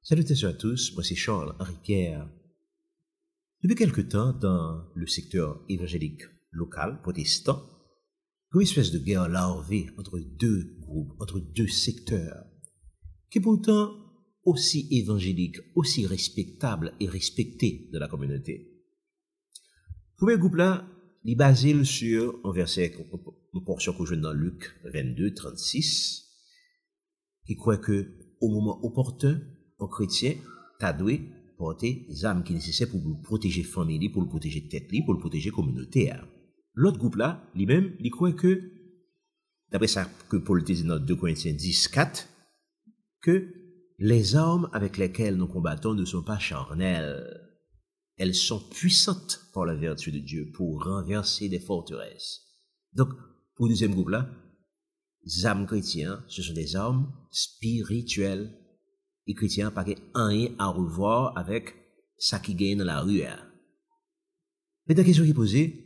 Salutations à tous, moi c'est Charles-Henri Pierre. Depuis quelque temps, dans le secteur évangélique local, protestant, comme une espèce de guerre larvée entre deux groupes, entre deux secteurs, qui est pourtant aussi évangélique, aussi respectable et respecté de la communauté. Le premier groupe-là, il est basé sur un verset, une portion que je donne dans Luc 22, 36, qui croit que au moment opportun, un chrétien t'a doué porter les armes qui sont nécessaires pour protéger la famille, pour protéger tête, pour protéger la communauté. L'autre groupe-là, lui-même, il croit que, d'après ça que Paul dit dans 2 Corinthiens 10, 4, que les armes avec lesquelles nous combattons ne sont pas charnelles. Elles sont puissantes par la vertu de Dieu pour renverser des forteresses. Donc, pour le deuxième groupe-là, les armes chrétiennes, ce sont des armes spirituelles. Les chrétiens n'ont pas rien à revoir avec ça qui gagne dans la rue. Mais la question qui est posée,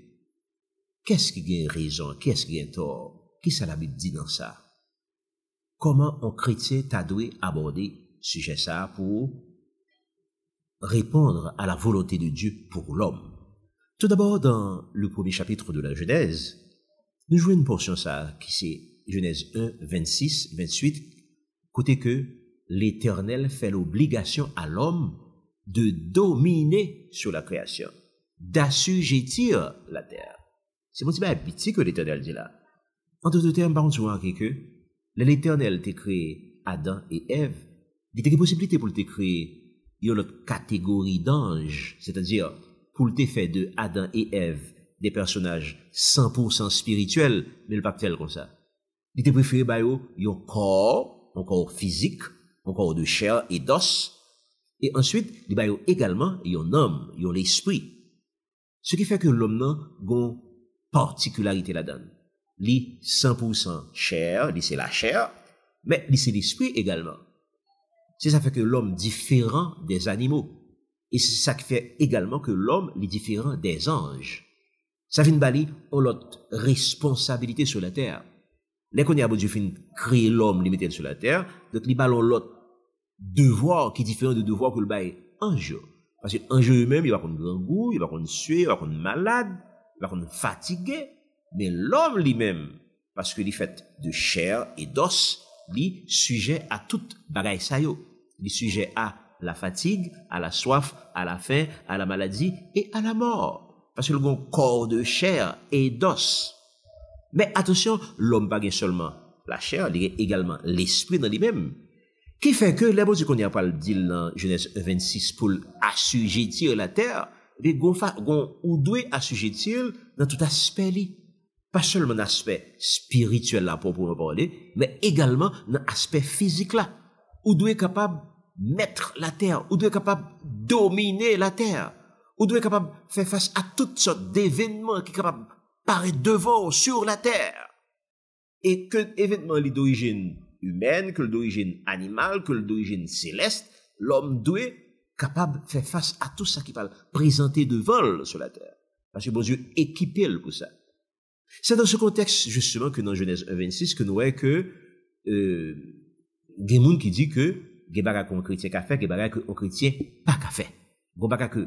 qu'est-ce qui gagne raison, qu'est-ce qui gagne tort? Qui ça la Bible dit dans ça? Comment un chrétien t'a dû aborder ce sujet ça pour répondre à la volonté de Dieu pour l'homme? Tout d'abord, dans le premier chapitre de la Genèse, nous jouons une portion ça qui c'est Genèse 1, 26, 28, côté que l'Éternel fait l'obligation à l'homme de dominer sur la création, d'assujettir la terre. C'est mon petit que l'Éternel dit là. En d'autres termes, par contre, tu vois que l'Éternel t'a créé Adam et Ève, il y a des possibilités pour te créer une autre catégorie d'anges, c'est-à-dire pour te faire de Adam et Ève des personnages 100% spirituels, mais le pas tel comme ça. Il t'a préféré un corps physique, un corps de chair et d'os, et ensuite, il y a également un homme, il y a l'esprit. Ce qui fait que l'homme n'a une particularité là-dedans. Lui, 100% chair, lui c'est la chair, mais lui c'est l'esprit également. C'est ça fait que l'homme différent des animaux. Et c'est ça qui fait également que l'homme est différent des anges. Ça fait une bali, on a l'autre responsabilité sur la terre. Dès qu'on y a beau Dieu fin créer l'homme, limité sur la terre, donc il ballon l'autre devoir qui est différent de devoir que le bail ange. Parce que l'ange eux-mêmes, il va prendre grand goût, il va prendre suer, il va prendre malade, il va prendre fatigué. Mais l'homme lui-même, parce que il est fait de chair et d'os, il est sujet à toute bagaille ça yo. Il est sujet à la fatigue, à la soif, à la faim, à la maladie et à la mort. Parce que le corps de chair et d'os. Mais attention, l'homme pas seulement la chair, il y a également l'esprit dans lui-même. Qui fait que, les mots qu'on y a pas le dit dans Genèse 26 pour assujettir la terre, les ou doit assujettir dans tout aspect li. Pas seulement dans l'aspect spirituel là pour parler, mais également dans l'aspect physique là. Ou doit capable mettre la terre, ou doit capable dominer la terre, ou doit capable faire face à toutes sortes d'événements qui sont capables paraître devant sur la terre. Et que événement est d'origine humaine, que d'origine animale, que d'origine céleste, l'homme doit capable de faire face à tout ça qui va présenter devant sur la terre. Parce que bon Dieu équipé pour ça. C'est dans ce contexte, justement, que dans Genèse 1:26, que nous voyons que, des gens qui dit que, Gebara qu'on chrétien qu'a fait, Gebara qu'on chrétien pas qu'a fait. Gebara que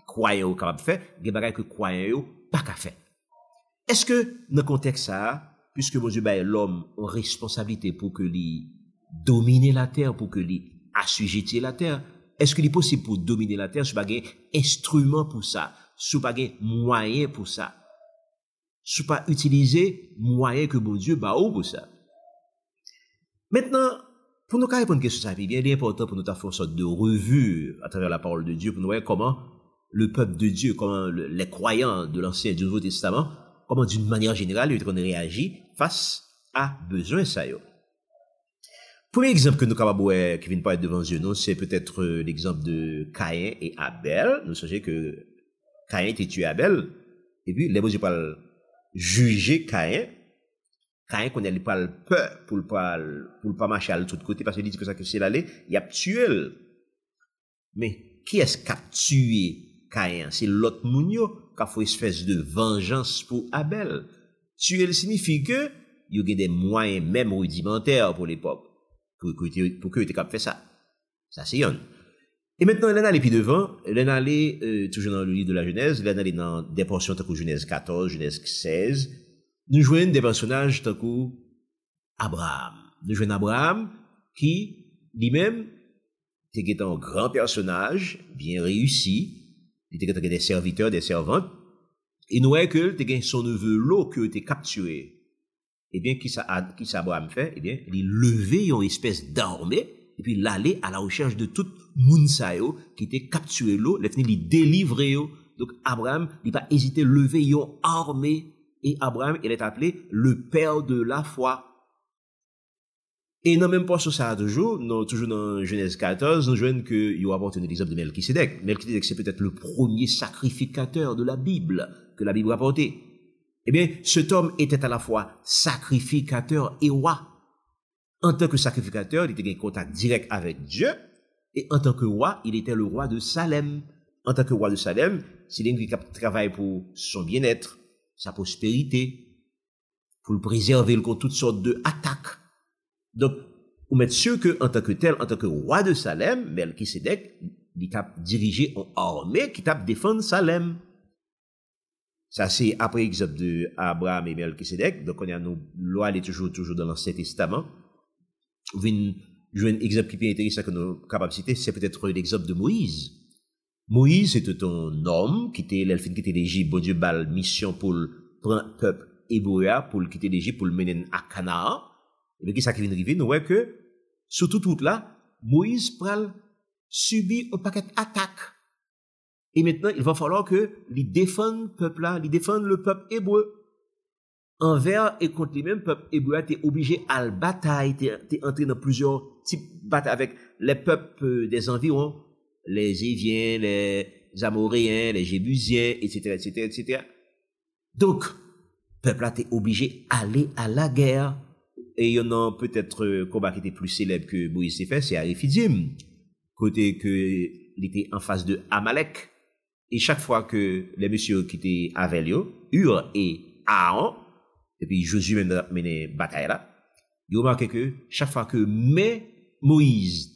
croyant capable faire, Gebara que croyant pas qu'a fait. Est-ce que, dans le contexte ça, puisque mon Dieu baille l'homme en responsabilité pour que lui dominer la terre, pour que lui assujettir la terre, est-ce qu'il est possible pour dominer la terre sous pas un instrument pour ça, sous pas un moyen pour ça, sous pas utiliser moyen que mon Dieu baille pour ça? Maintenant, pour nous répondre à question ça, bien, il est important pour nous faire une sorte de revue à travers la parole de Dieu, pour nous voir comment le peuple de Dieu, comment les croyants de l'Ancien et du Nouveau Testament, comment d'une manière générale, ils ont réagi face à besoin ça yo. Premier exemple que nous capables qui vient pas devant Dieu, non, c'est peut-être l'exemple de Caïn et Abel. Nous savons que Caïn était tué Abel, et puis les Dieu parle juger Caïn. Caïn qu'on a pas peur pour pas marcher à l'autre côté parce qu'il dit que ça que c'est l'aller, il a tué. Mais qui est-ce qui a tué Caïn? C'est l'autre mounio qui a fait une espèce de vengeance pour Abel. Tuer signifie que il y a des moyens même rudimentaires pour l'époque pour que tu aies capable de faire ça. Ça c'est un. Et maintenant, l'on allait plus devant, l'on allait, toujours dans le livre de la Genèse, l'on allait dans des portions tant que Genèse 14, Genèse 16, nous joignons des personnages tant que Abraham. Nous joignons Abraham qui, lui-même, était un grand personnage, bien réussi, il était des serviteurs, des servantes, et nous voyons que était son neveu Lot qui a été capturé. Eh bien, qui ça Abraham fait? Eh bien, il levait une espèce d'armée, et puis l'aller à la recherche de tout Mounsayo qui était capturé l'eau, il délivrer. Donc, Abraham, il n'a pas hésité à lever une armée, et Abraham, il est appelé le père de la foi. Et non, même pas sur ça toujours dans Genèse 14, nous voyons qu'il y a apporté l'exemple de Melchisédek. Melchisédek, c'est peut-être le premier sacrificateur de la Bible, que la Bible rapportait. Eh bien, cet homme était à la fois sacrificateur et roi. En tant que sacrificateur, il était en contact direct avec Dieu, et en tant que roi, il était le roi de Salem. En tant que roi de Salem, c'est lui qui travaille pour son bien-être, sa prospérité, pour le préserver contre toutes sortes d'attaques. Donc, vous mettez sûr que, en tant que tel, en tant que roi de Salem, Melchisédek, il a dirigé une armée qui t'a défendre Salem. Ça, c'est après l'exemple de Abraham et Melchisédek. Donc, on a nos lois, elle est toujours dans l'Ancien Testament. Vous voyez un exemple qui est intéressant que nous sommes capables de citer, c'est peut-être l'exemple de Moïse. Moïse, c'était un homme qui était l'Égypte, bon Dieu, bal mission pour le peuple hébreu, pour le quitter l'Égypte, pour le mener à Canaan. Et bien, qu'est-ce qui vient d'arriver? Nous voyons que, surtout tout là, Moïse pral subit un paquet d'attaques. Et maintenant, il va falloir que il défende le peuple là, il défende le peuple hébreu. Envers et contre lui-même, le peuple hébreu était obligé à la bataille, t'es entré dans plusieurs types de batailles avec les peuples des environs, les Éviens, les Amoréens, les Jébusiens, etc. Donc, le peuple là était obligé d'aller à la guerre. Et il y en a peut-être combat qui était plus célèbre que Moïse s'est fait, c'est à Réphidim, côté que il était en face de Amalek. Et chaque fois que les messieurs qui étaient avec lui, Hur et Aaron, et puis Josué menait bataille là, ils remarquaient que chaque fois que Moïse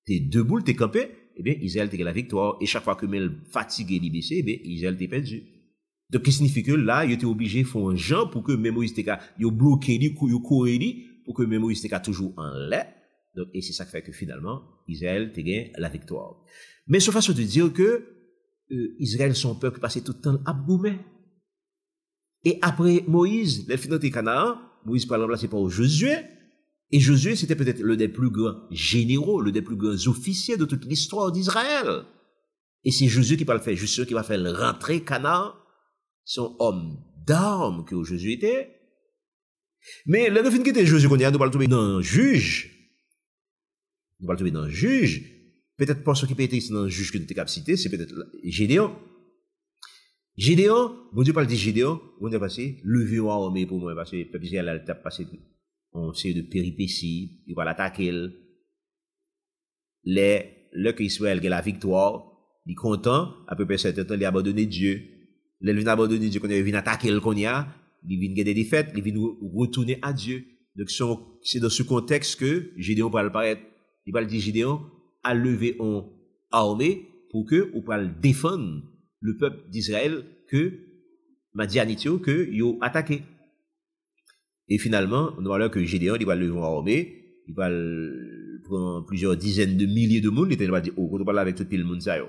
était debout, était campé, eh bien, Israël était la victoire. Et chaque fois que Mel fatigué, libéré, eh bien, Israël était perdu. Donc, ce qui signifie que là, il était obligé de faire un genre pour que Moïse était bloqué, il courait, pour que Moïse était toujours en l'air. Donc, et c'est ça qui fait que finalement, Israël était gagné la victoire. Mais c'est façon de dire que Israël, son peuple, passait tout le temps à Boumé. Et après Moïse, les finaux de Canaan, Moïse par remplacé par Josué. Et Josué, c'était peut-être l'un des plus grands généraux, l'un des plus grands officiers de toute l'histoire d'Israël. Et c'est Josué qui va le faire, Josué qui va faire rentrer Canaan, son homme d'armes que Josué était. Mais le fin qui était Josué, qu'on y a, nous allons trouver dans un juge. Nous allons trouver dans un juge. Peut-être pas ce qui peut être dans un juge que nous avons cité, c'est peut-être Gédéon. Gédéon, bon Dieu parle de Gédéon, on est passé, levé en armée pour moi, parce que le peuple Israël a passé en série de péripéties, il va l'attaquer. Le qu'Israël a la victoire, il est content, à peu près certain temps, il a abandonné Dieu. Il vient abandonner Dieu, quand il vient attaquer le qu'on y a, il vient gagner des défaites, il vient retourner à Dieu. Donc, c'est dans ce contexte que Gédéon va apparaître. Il va dire Gédéon a levé en armée pour que, ou va défendre le peuple d'Israël que, Madianitio, que, yo attaqué. Et finalement, on va voir que Gédéon, il va lever en armée, il va prendre plusieurs dizaines de milliers de monde, il va dire, oh, quand on parle avec tout le monde, ça, yo.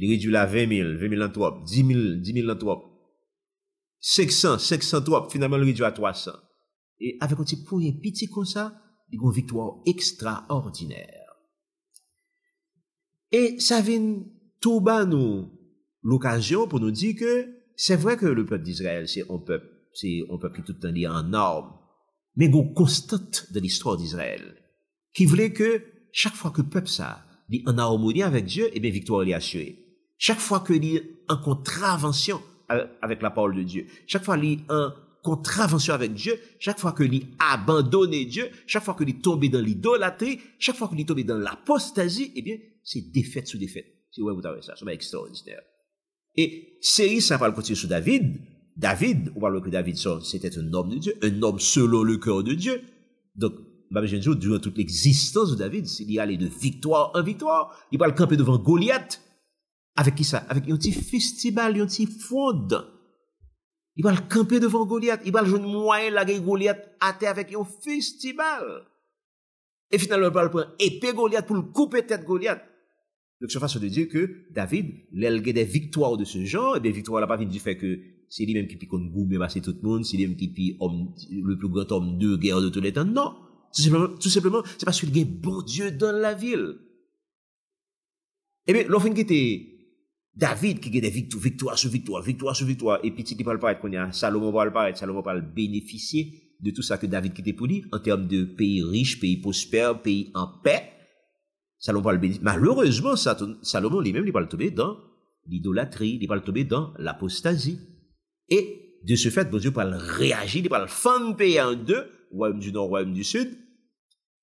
Il réduit là 20 000 en trop, 10 000 en trop, 500 trop, finalement, il réduit à 300. Et avec un petit point petit comme ça, il y a une victoire extraordinaire. Et ça vient tout bas nous, l'occasion pour nous dire que c'est vrai que le peuple d'Israël, c'est un peuple qui tout le temps lié en armes, mais il y a une constante de l'histoire d'Israël, qui voulait que chaque fois que le peuple ça, est en harmonie avec Dieu, eh bien, victoire est assurée. Chaque fois qu'il est en contravention avec la parole de Dieu, chaque fois qu'il est en contravention avec Dieu, chaque fois qu'il est abandonné Dieu, chaque fois qu'il est tombé dans l'idolâtrie, chaque fois qu'il est tombé dans l'apostasie, eh bien, c'est défaite sous défaite. C'est ouais, vous avez ça, c'est extraordinaire. Et série, ça va continuer sur David. David, on parle que David, c'était un homme de Dieu, un homme selon le cœur de Dieu. Donc, je dis, durant toute l'existence de David, il y allait de victoire en victoire. Il va le camper devant Goliath. Avec qui ça? Avec un petit festival, un petit fronde. Il va le camper devant Goliath. Il va le jouer moyen, la Goliath à terre avec un festival. Et finalement, il va le prendre épée Goliath pour le couper tête Goliath. Donc, c'est façon de dire que David, l'elle a des victoires de ce genre, et des victoires là pas viennent du fait que c'est lui-même qui pique une boum et passer tout le monde, c'est lui-même qui pique le plus grand homme de guerre de tous les temps. Non. Tout simplement, c'est parce qu'il y a bon Dieu dans la ville. Eh bien, l'enfant qui était David, qui a des victoires sur victoire, et puis qui parle paraître qu'on y a Salomon va bénéficier de tout ça que David qui était pour lui, en termes de pays riche, pays prospère, pays en paix. Salomon va le bénéficier. Malheureusement, Salomon lui-même, il va le tomber dans l'idolâtrie, il va le tomber dans l'apostasie. Et de ce fait, bon Dieu va le réagir, il va le fendre pays en deux, royaume du Nord, royaume du Sud.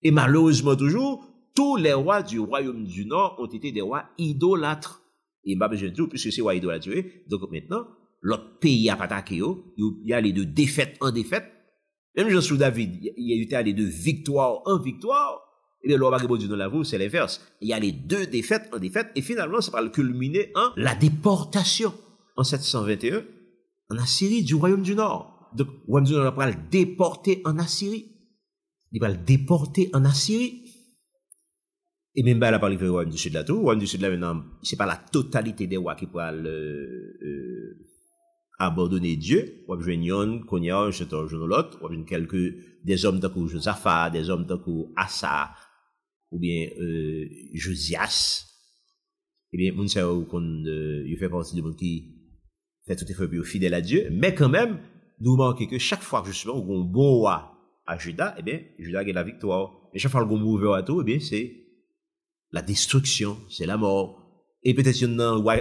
Et malheureusement toujours, tous les rois du royaume du Nord ont été des rois idolâtres. Et je dis, puisque c'est roi idolâtres, donc maintenant, l'autre pays a pas attaqué, il y a les deux défaites en défaite. Même Jean sous David, il y a eu allé de victoire en victoire. Et le roi bon Dieu dans la voûte, c'est l'inverse. Il y a les deux défaites en défaite, et finalement, ça va le culminer en la déportation en 721 en Assyrie du royaume du Nord. Donc, le royaume du Nord va le déporter en Assyrie. Il va le déporter en Assyrie. Et même là, il a parlé du royaume du Sud là tout. Le royaume du Sud là maintenant, c'est pas la totalité des rois qui pourraient abandonner Dieu. On va jouer Konya, je l'autre. On va quelques, des hommes comme Josaphat, des hommes comme Asa, ou bien, Josias. Eh bien, moun sa ou il fait partie de monde qui fait tout effort pour fidèle à Dieu. Mais quand même, nous remarquons que chaque fois, justement, où on bon roi à Juda, eh bien, Juda gagne la victoire. Et chaque fois qu'on mauvais à tout, eh bien, c'est la destruction, c'est la mort. Et peut-être, il y en a un roi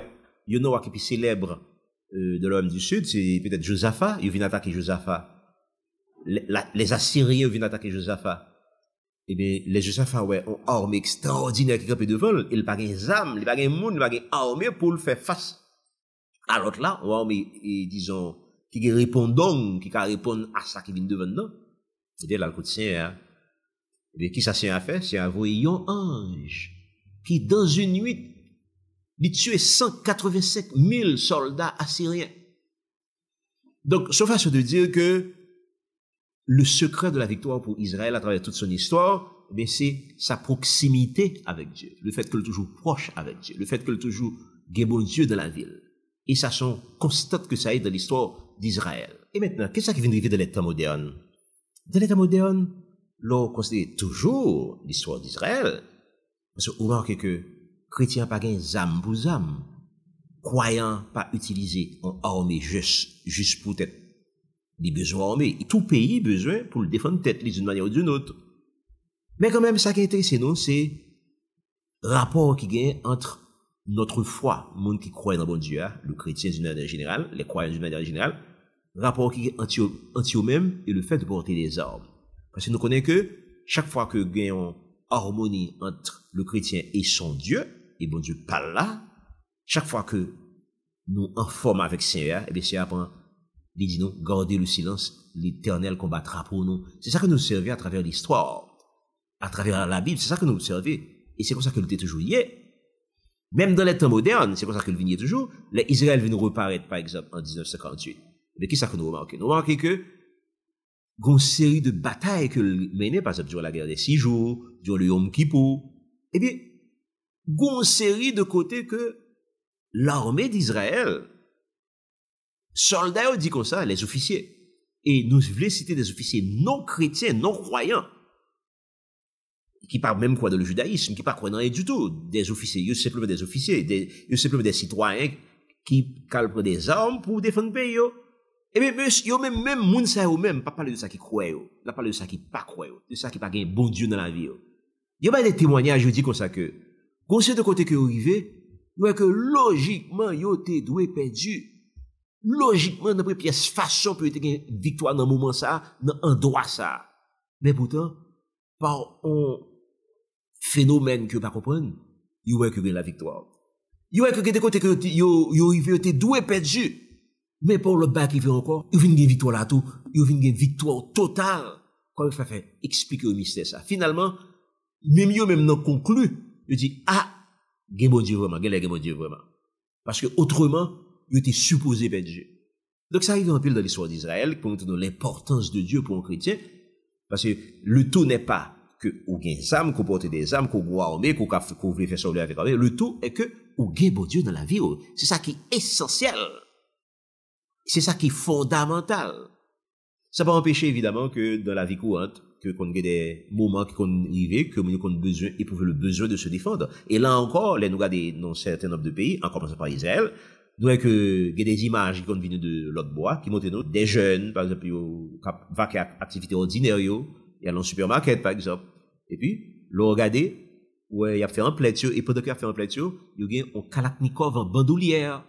qui est plus célèbre, de l'homme du Sud, c'est peut-être Josaphat, il vient attaquer Josaphat. Les Assyriens viennent attaquer Josaphat. Eh bien, les Josaphat, ouais, ont armée extraordinaire qui campait devant, ils n'ont pas des armes, ils n'ont pas des monde, ils n'ont pas des armée pour le faire face. Alors là, on armée, disons, qui répondent, qui répondent à ça qui vient devant nous. C'est-à-dire, là, le coup de Seigneur, eh bien, qui ça c'est à faire? C'est envoyer un ange, qui, dans une nuit, il tué 185 000 soldats assyriens. Donc, c'est façon de dire que le secret de la victoire pour Israël à travers toute son histoire, eh c'est sa proximité avec Dieu. Le fait qu'elle est toujours proche avec Dieu. Le fait qu'elle est toujours bon Dieu dans la ville. Et ça sont constante que ça est dans l'histoire d'Israël. Et maintenant, qu'est-ce qui vient d'arriver dans l'état moderne? Dans l'état moderne, l'on considère toujours l'histoire d'Israël. Parce qu'on remarque que chrétiens pas gain âme pour âme, croyants pas utiliser en armée juste pour être les besoins armés. Tout pays besoin pour le défendre tête d'une manière ou d'une autre. Mais quand même, ça qui intéresse nous, c'est rapport qui gagne entre notre foi, monde qui croit dans bon Dieu, le chrétien d'une manière générale, les croyants d'une manière générale, rapport qui est anti eux-mêmes et le fait de porter des armes. Parce que nous connaissons que chaque fois que gagnons harmonie entre le chrétien et son Dieu, et bon Dieu parle là, chaque fois que nous en forme avec Seigneur, et bien c'est après, il dit nous, gardez le silence, l'Éternel combattra pour nous. C'est ça que nous servons à travers l'histoire, à travers la Bible, c'est ça que nous servons. Et c'est comme ça que nous toujours hier. Même dans les temps modernes, c'est comme ça que nous venions toujours. Les Israël viennent reparaître, par exemple, en 1958. Mais qu'est-ce que nous remarquons? Nous remarquons que, une série de batailles que menaient, par exemple, durant la guerre des 6 jours, durant le Yom Kippour, eh bien, une série de côtés que l'armée d'Israël, soldats, dit comme ça, les officiers. Et nous voulons citer des officiers non chrétiens, non croyants, qui parlent même quoi dans le judaïsme, qui parlent quoi dans rien du tout. Des officiers, ils sont simplement des officiers, ils sont simplement des citoyens qui calent des armes pour défendre le pays. Et bien, yo même moun sa yo même, pas parler de ça qui croit yo, pas parler de ça qui pas croit yo, de ça qui pas gain bon Dieu dans la vie yo. Yo ba des témoignages, yo dit comme ça que, conseil de côté que yo arrivé, ouais que logiquement yo te doué perdu. Logiquement, dans la pièce façon pour te gagner victoire dans moment ça, dans un droit ça. Mais pourtant, par un phénomène que pas comprendre, yo ouais que gagne la victoire. Yo ouais que de côté que yo arrivé te doué perdu. Mais pour le bas qui fait encore, il vient une victoire là tout, il vient une victoire totale. Comment il fait expliquer au mystère ça? Finalement, même yo même non conclu, il dit, ah, gen bon Dieu vraiment, gen bon Dieu vraiment. Parce que autrement, il était supposé perdre Dieu. Donc ça arrive en pile dans l'histoire d'Israël, pour nous donner l'importance de Dieu pour un chrétien, parce que le tout n'est pas que ou gain des âmes, qu'on porte des âmes, qu'on voit armé, qu'on voulait faire sauver avec armé. Le tout est que ou gain bon Dieu dans la vie. C'est ça qui est essentiel. C'est ça qui est fondamental. Ça va empêcher évidemment que dans la vie courante, que qu'on ait des moments qu'on arrive, que nous avons besoin, éprouver le besoin de se défendre. Et là encore, les nous regardons dans un certain nombre de pays, en commençant par Israël, nous avons que des images qui viennent de l'autre bois, qui montrent nous des jeunes, par exemple, qui vaquent à activités ordinaires, il y a dans le supermarché, par exemple. Et puis, l'on regarde, ouais, il a fait un plateau, et pendant qu'il a fait un plateau, il y a un kalachnikov en bandoulière.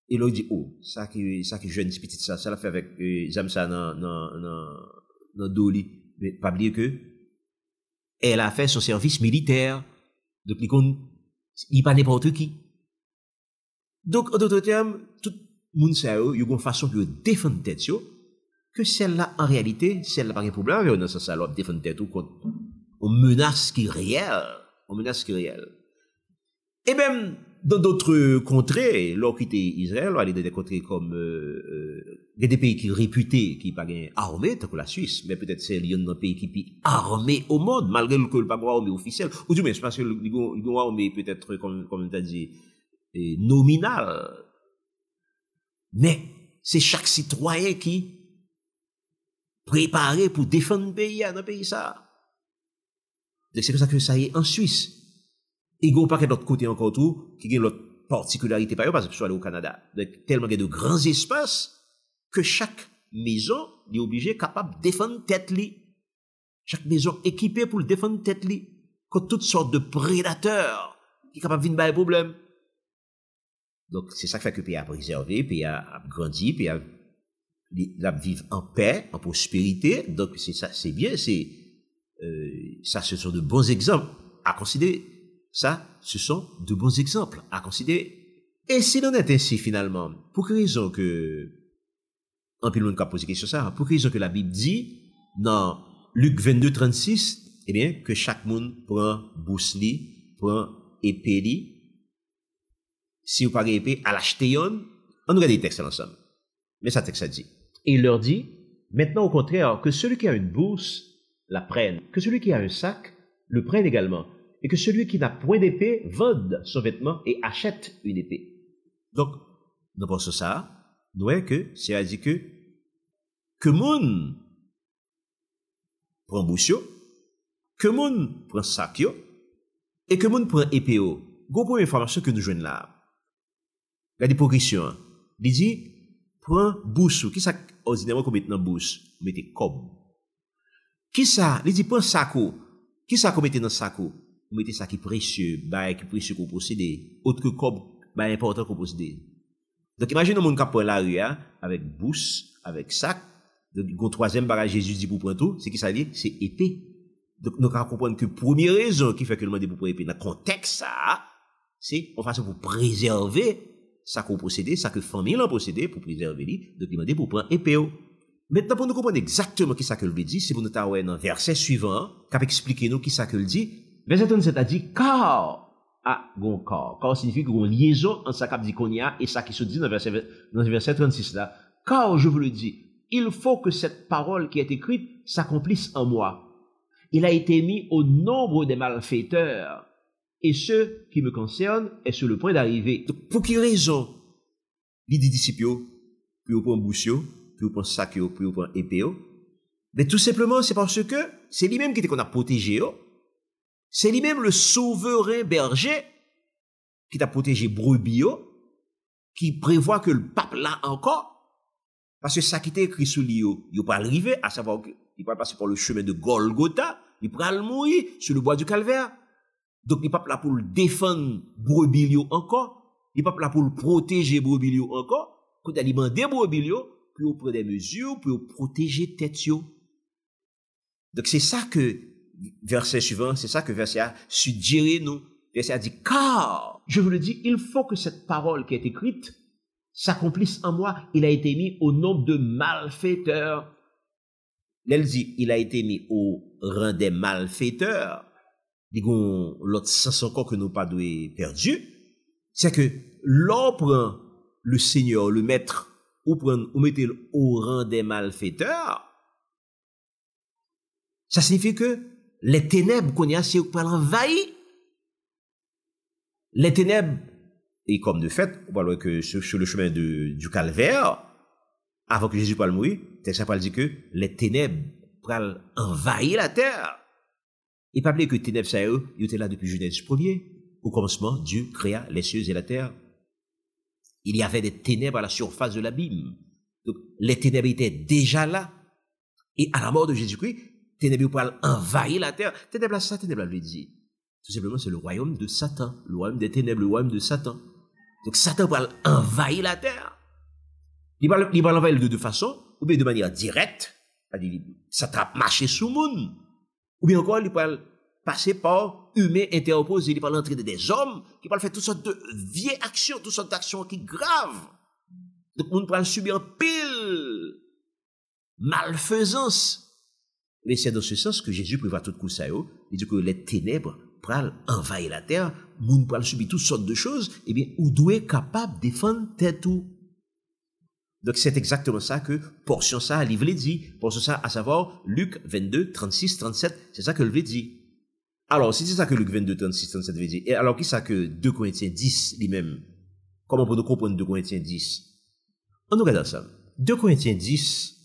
Et l'on dit, oh, ça qui jeune petit ça l'a fait avec, j'aime ça dans Doli. Mais pas oublier que, elle a fait son service militaire. Donc, il n'est pas n'importe qui. Donc, en d'autres termes, tout le monde sait, il y a une façon de défendre tête, que celle-là, en réalité, celle-là, pas de problème, mais on a ça, alors, défendre tête, contre une menace qui est réelle. Une menace qui est réelle. Et même, dans d'autres contrées, lors quitter Israël, on aller dans des contrées comme, des pays qui réputés, qui pas armés, tant que la Suisse, mais peut-être c'est l'un des pays qui est armé au monde, malgré que le pas armé officiel, ou du moins, c'est parce que l'on armé peut-être, comme on t'a dit, nominal. Mais c'est chaque citoyen qui préparé pour défendre le pays dans le pays ça. C'est comme ça que ça y est en Suisse. Et il y a pas d'autre côté encore tout, qui a l'autre particularité par exemple, parce que je suis allé au Canada. Donc, tellement il y a de grands espaces que chaque maison est obligée capable de défendre tête li. Chaque maison équipée pour le défendre tête li. Contre toutes sortes de prédateurs qui sont capables de venir des problèmes. Donc, c'est ça qui fait que le pays a préservé, le pays a grandi, le pays a vivre en paix, en prospérité. Donc, c'est ça, c'est bien, ça, ce sont de bons exemples à considérer. Ça, ce sont de bons exemples à considérer. Et s'il en est ainsi, finalement, pour quelle raison que, en plus, on peut poser question ça, pour quelle raison que la Bible dit, dans Luc 22, 36, eh bien, que chaque monde prend bousli, prend épée, si vous parlez épée, à l'acheter on regarde les textes ensemble. Mais ça texte ça dit. Et il leur dit, maintenant au contraire, que celui qui a une bourse la prenne, que celui qui a un sac le prenne également, et que celui qui n'a point d'épée vende son vêtement et achète une épée. Donc, nous pensons ça, nous voyons que c'est à dire que moun prend boussio, que moun prend sac et que moun prend épée. Go pour information que nous jouons là. La progression. Il dit, prends boussou. Qui ça, ordinairement, qu'on met dans bousse? Vous mettez cob. Qui ça? Il dit, prends sacco. Qui ça qu'on mette dans sacco? Vous mettez ça qui est précieux, qui précieux qu'on possède, autre que cob, important qu'on possède. Donc, imaginez un monde qui prend la rue, avec bousse, avec sac. Donc, le troisième barrage, Jésus dit pour prendre tout, c'est qui ça dit? C'est épée. Donc, nous allons comprendre que première raison qui fait que le monde est pour prendre épée, dans le contexte, ça, c'est en façon pour préserver ça qu'on possède, ça que famille l'ont possédé pour préserver lui, donc demander pour prendre épée. Maintenant, pour nous comprendre exactement qui ça que le dit, c'est pour nous t'avoir dans le verset suivant, qui expliquer nous qui ça que le dit. Verset 37 a dit, car, gon car. Car signifie qu'on liaison entre ça qu'il dit qu'on y a et ça qui se dit dans le verset 36 là. Car, je vous le dis, il faut que cette parole qui est écrite s'accomplisse en moi. Il a été mis au nombre des malfaiteurs. Et ce qui me concerne est sur le point d'arriver. Donc, pour quelle raison? Il dit disciples, puis on prend boussio, puis on prend sac, puis on prend épée. Mais tout simplement, c'est parce que c'est lui-même qui était qu'on a protégé. C'est lui-même le souverain berger qui t'a protégé brebis, qui prévoit que le pape là encore. Parce que ça qui était écrit sous lui, il va pas arriver, à savoir qu'il va passer par le chemin de Golgotha, il va mourir sur le bois du calvaire. Donc, il n'est pas là pour le défendre Brobilio encore. Il n'est pas là pour le protéger Brobilio encore. Quand il a demandé Brobilio, puis on prend des mesures, puis on protéger Tétio. Donc, c'est ça que, verset suivant, c'est ça que verset a suggéré nous. Verset a dit, car, je vous le dis, il faut que cette parole qui est écrite s'accomplisse en moi. Il a été mis au nombre de malfaiteurs. Elle dit, il a été mis au rang des malfaiteurs. Disons, l'autre sens encore que nous pas doué perdu. C'est que l'on prend le Seigneur, le Maître, ou mettez au rang des malfaiteurs. Ça signifie que les ténèbres qu'on y a, c'est pour l'envahir. Les ténèbres, et comme de fait, on voit que sur le chemin du calvaire, avant que Jésus puisse mourir, ça parle dit que les ténèbres pourraient envahir la terre. Et pas oublier que les ténèbres, ça eux, ils étaient là depuis Genèse 1er. Au commencement, Dieu créa les cieux et la terre. Il y avait des ténèbres à la surface de l'abîme. Donc, les ténèbres étaient déjà là. Et à la mort de Jésus-Christ, ténèbres pourraient envahir la terre. Ténèbres là, ça, ténèbres là, je dis. Tout simplement, c'est le royaume de Satan, le royaume des ténèbres, le royaume de Satan. Donc, Satan pourrait envahir la terre. Il va l'envahir de deux façons, ou bien de manière directe, c'est-à-dire, ça trappe marcher sous le monde, ou bien encore, il peut passer par humains interposés, il peut l'entrée des hommes, qui peuvent faire toutes sortes de vieilles actions, toutes sortes d'actions qui graves. Donc, on peut subir pile malfaisance. Mais c'est dans ce sens que Jésus prévoit tout coup ça, il dit que les ténèbres pral envahir la terre, moun pral subir toutes sortes de choses, eh bien, ou doit être capable de défendre tête tout. Donc, c'est exactement ça que portion ça, livre dit, portion ça, à savoir, Luc 22, 36, 37, c'est ça que le dit. Alors, si c'est ça que Luc 22, 36, 37 veut dire, et alors, qui ça que 2 Corinthiens 10, lui-même? Comment peut-on comprendre 2 Corinthiens 10? On nous regarde ça. 2 Corinthiens 10,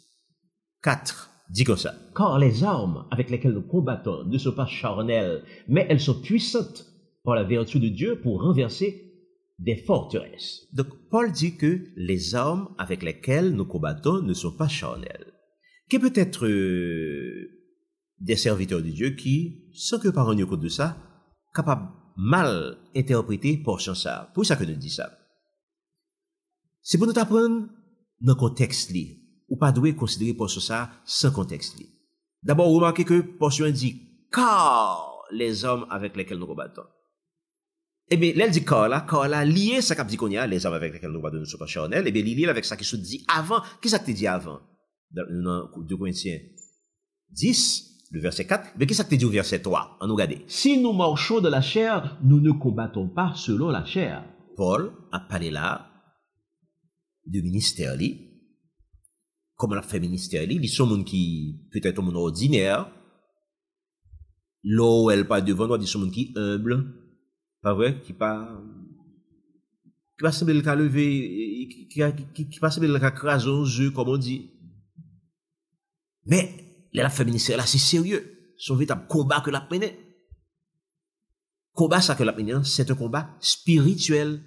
4. Dit comme ça. Car les armes avec lesquelles nous combattons ne sont pas charnelles, mais elles sont puissantes par la vertu de Dieu pour renverser des forteresses. Donc, Paul dit que les armes avec lesquelles nous combattons ne sont pas charnelles. Qui peut être des serviteurs de Dieu qui, sans que par un compte de ça, capables mal interpréter portion ça. Pour ça que nous dit ça. C'est pour nous apprendre dans le contexte là. Ou pas doué considérer portion ça sans contexte. D'abord, remarquez que portion dit car les hommes avec lesquels nous combattons. Eh bien, là, dit car là, lié ça cap dit qu'on y a, les hommes avec lesquels nous combattons ne sont pas charnels, eh bien, lié avec ça qui se dit avant. Qu'est-ce que tu dit avant? Dans 2 Corinthiens 10, le verset 4, mais qu'est-ce que tu dit au verset 3? On nous regarde. Si nous marchons de la chair, nous ne combattons pas selon la chair. Paul a parlé là de ministère li. Comme on a fait ministère, ils sont monde qui, peut-être un monde ordinaire, là où elle pas devant nous, ils sont monde qui humble, pas vrai, qui pas sembler le cas lever, qui pas sembler le cas craser aux yeux, comme on dit. Mais, la fait ministère là, c'est sérieux. Son véritable combat que la prenait. Combat ça que la prenait, c'est un combat spirituel.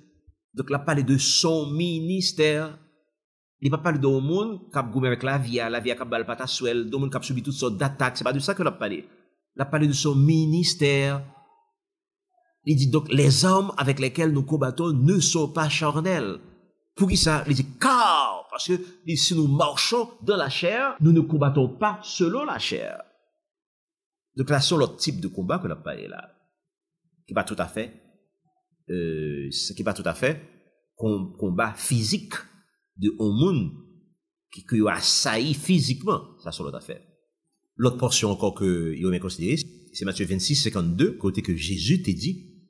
Donc, là, parler de son ministère. Il ne pas parler d'un monde qui a gommé avec la vie qui a bal pata souel, d'un monde qui a subi toutes sortes d'attaques. C'est pas de ça que l'a parlé. Il a parlé de son ministère. Il dit donc, les armes avec lesquelles nous combattons ne sont pas charnelles. Pour qui ça? Il dit, car, parce que si nous marchons dans la chair, nous ne combattons pas selon la chair. Donc là, c'est l'autre type de combat que l'a parlé là. Qui n'est pas tout à fait, combat physique. De un monde qui a assailli physiquement, ça c'est l'autre affaire. L'autre portion encore que il faut bien considérer, c'est Matthieu 26, 52, côté que Jésus t'a dit,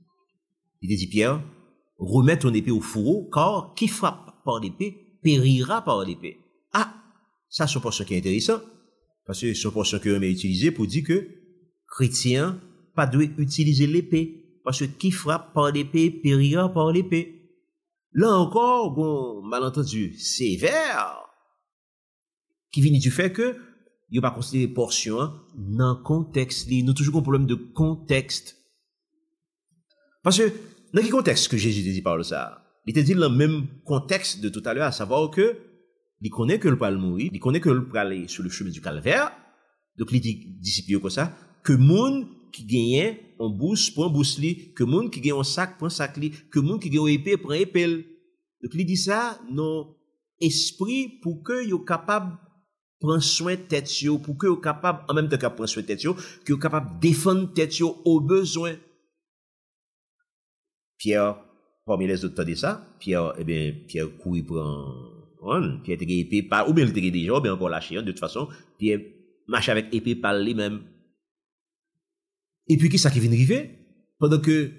il t'a dit Pierre, remets ton épée au fourreau, car qui frappe par l'épée, périra par l'épée. Ah, ça c'est une portion qui est intéressante, parce que c'est une portion que on a utilisée pour dire que chrétien pas doit utiliser l'épée, parce que qui frappe par l'épée, périra par l'épée. Là encore, bon, malentendu sévère, qui vient du fait que, il n'y a pas considéré portion, dans le contexte, nous avons toujours un problème de contexte. Parce que, dans quel contexte que Jésus dit par ça? Il te dit dans le même contexte de tout à l'heure, à savoir que, il connaît que le pas mourir, il connaît que le pas aller sur le chemin du calvaire, donc il dit, disciple comme ça, que moun qui gagne en bourse prend bourse li, que moun qui gagne en sac prend sac li, que moun qui gagne en épée prend épée. Donc il dit ça non esprit pour que yo capable prendre soin de tête yo, pour que yo capable en même temps qu'à prendre soin de tête yo, que yo capable défendre tête yo au besoin. Pierre parmi les autres de ça, Pierre courir prend Pierre te épée pas ou bien il te déjà ou bien encore lâché de toute façon, Pierre marche avec épée par lui-même. Et puis, qui ça qui vient arriver? Pendant que,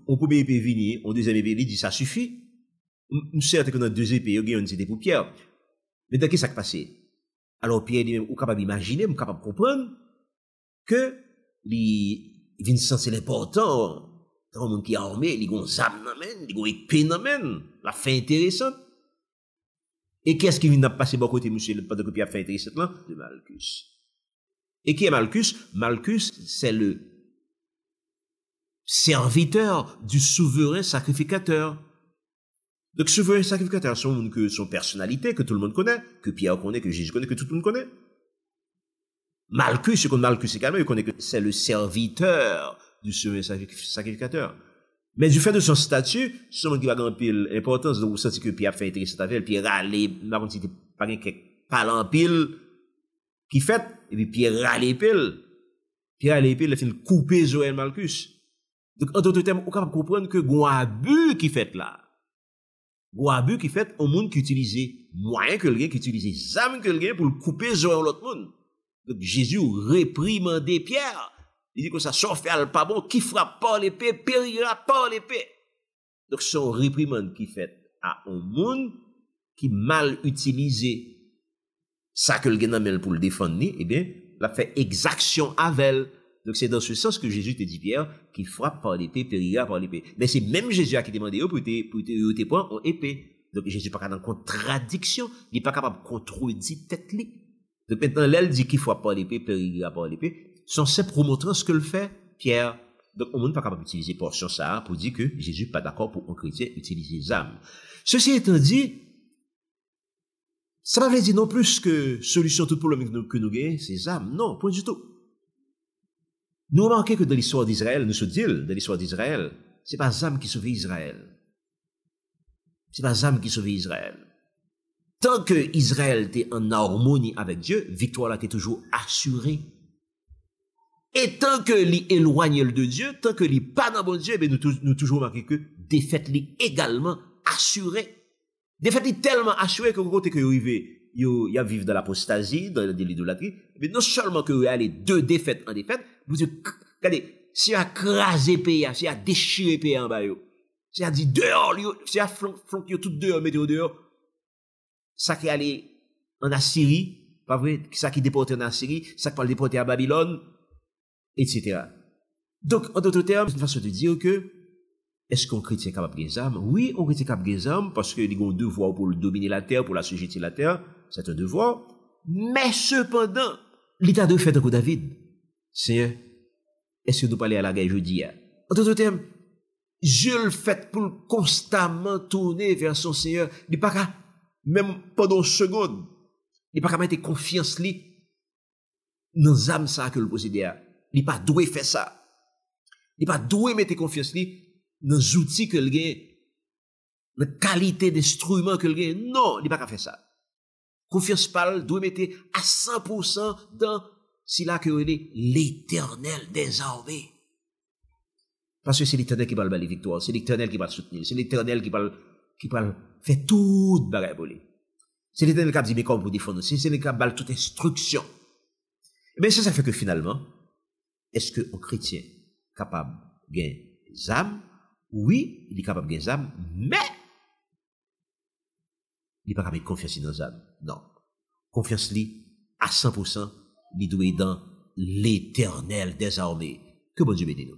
on premier épée vini, on deuxième épée dit, ça suffit. Certes que dans deux épées, il y a une cité pour Pierre. Mais dans qu'est-ce qui s'est passé? Alors, Pierre lui-même, est capable d'imaginer, est capable de comprendre que, il vient sentir l'important, dans le monde qui est armé, il y a une âme dans men, il y a une épée dans men, la fin intéressante. Et qu'est-ce qui vient de passer bon côté, monsieur, pendant que Pierre a fait intéressante là? De Malchus. Et qui est Malchus? Malchus, c'est le serviteur du souverain sacrificateur. Donc, souverain sacrificateur, son personnalité, que tout le monde connaît, que Pierre connaît, que Jésus connaît, que tout le monde connaît. Malchus, ce qu'on Malchus également, il connaît que c'est le serviteur du souverain sacrificateur. Mais du fait de son statut, ce monde qui va gagner pile importance, donc vous sentez que Pierre fait intéressant avec elle, Pierre râle, par contre, il pas quelques parle en pile, qui fait, et puis Pierre râle pile. Pierre râle pile, il fait couper Joël Malchus. Donc, en d'autres termes, on peut comprendre que gon abus qui fait là. Gon abus qui fait au monde qui utilise moyen que le gain, qui utilise âme que le gain pour le couper Joël l'autre monde. Donc, Jésus réprimandait Pierre. Il dit que ça sort fait pas bon, qui frappe par l'épée, périra par l'épée. Donc, son réprimande qui fait à un monde qui mal utilisé ça que le gain pour le défendre, eh bien, l'a fait exaction avec elle. Donc, c'est dans ce sens que Jésus te dit, Pierre, qui frappe par l'épée, périra par l'épée. Mais c'est même Jésus qui demandé pour te point en épée. Donc, Jésus n'est pas capable de contradiction, il n'est pas capable de contredire tête li. Donc, maintenant, l'elle dit qu'il frappe par l'épée, périra par l'épée. Son simple pour montrer ce que le fait, Pierre. Donc, on n'est pas capable d'utiliser portion ça pour dire que Jésus n'est pas d'accord pour un chrétien utiliser les âmes. Ceci étant dit, ça ne veut pas dire non plus que solution tout problème que nous gagnons, c'est les âmes. Non, point du tout. Nous remarquons que dans l'histoire d'Israël, nous se disons, dans l'histoire d'Israël, c'est pas les âmes qui sauvent Israël. C'est pas les âmes qui sauvent Israël. Tant que Israël était en harmonie avec Dieu, victoire là était toujours assurée. Et tant que l'éloigne de Dieu, tant que n'est pas dans bon Dieu, ben nous toujours remarquons que défaite est également assurée. Défaite est tellement assurée que côté que il y a vivre dans l'apostasie, dans l'idolâtrie, mais non seulement que vous allez de défaite en défaite, vous dites, regardez, si a crasé pays, si a déchiré pays en bas, si a dit dehors, si a flanqué tout dehors, mettez dehors, ça qui allait en Assyrie, pas vrai, ça qui déporté en Assyrie, ça qui va le déporter à Babylone, etc. Donc, en d'autres termes, c'est une façon de dire que, est-ce qu'on chrétien capable des âmes? Oui, on chrétien capable des âmes, parce qu'il y a un devoir pour dominer la terre, pour la sujeter la terre, c'est un devoir. Mais cependant, l'état de fait de David, c'est, est-ce que nous parlons à la guerre jeudi? En d'autres termes, je le fait pour constamment tourner vers son Seigneur. Il n'est pas qu'à, même pendant une seconde, il n'est pas qu'à mettre confiance li dans les âmes ça que le possédait. Il n'est pas doué faire ça. Il n'est pas doué mettre confiance li dans les outils que le gagne, la qualité d'instrument que le gagne. Non, il n'est pas qu'à faire ça. Confiance parle, doit mettre à 100% dans si là que l'Éternel des armées. Parce que c'est l'Éternel qui va le victoire, c'est l'Éternel qui va le soutenir, c'est l'Éternel qui va faire toute bagarre pour lui. C'est l'Éternel qui va dire mais comment pour défendre, c'est l'Éternel qui va toute instruction. Et bien ça fait que finalement, est-ce qu'un chrétien capable de gagner des âmes? Oui, il est capable de gagner des âmes, mais il n'est pas capable de confiance dans les âmes. Non. Confiance lui à 100%, il doit être dans l'Éternel des armées. Que bon Dieu bénisse nous.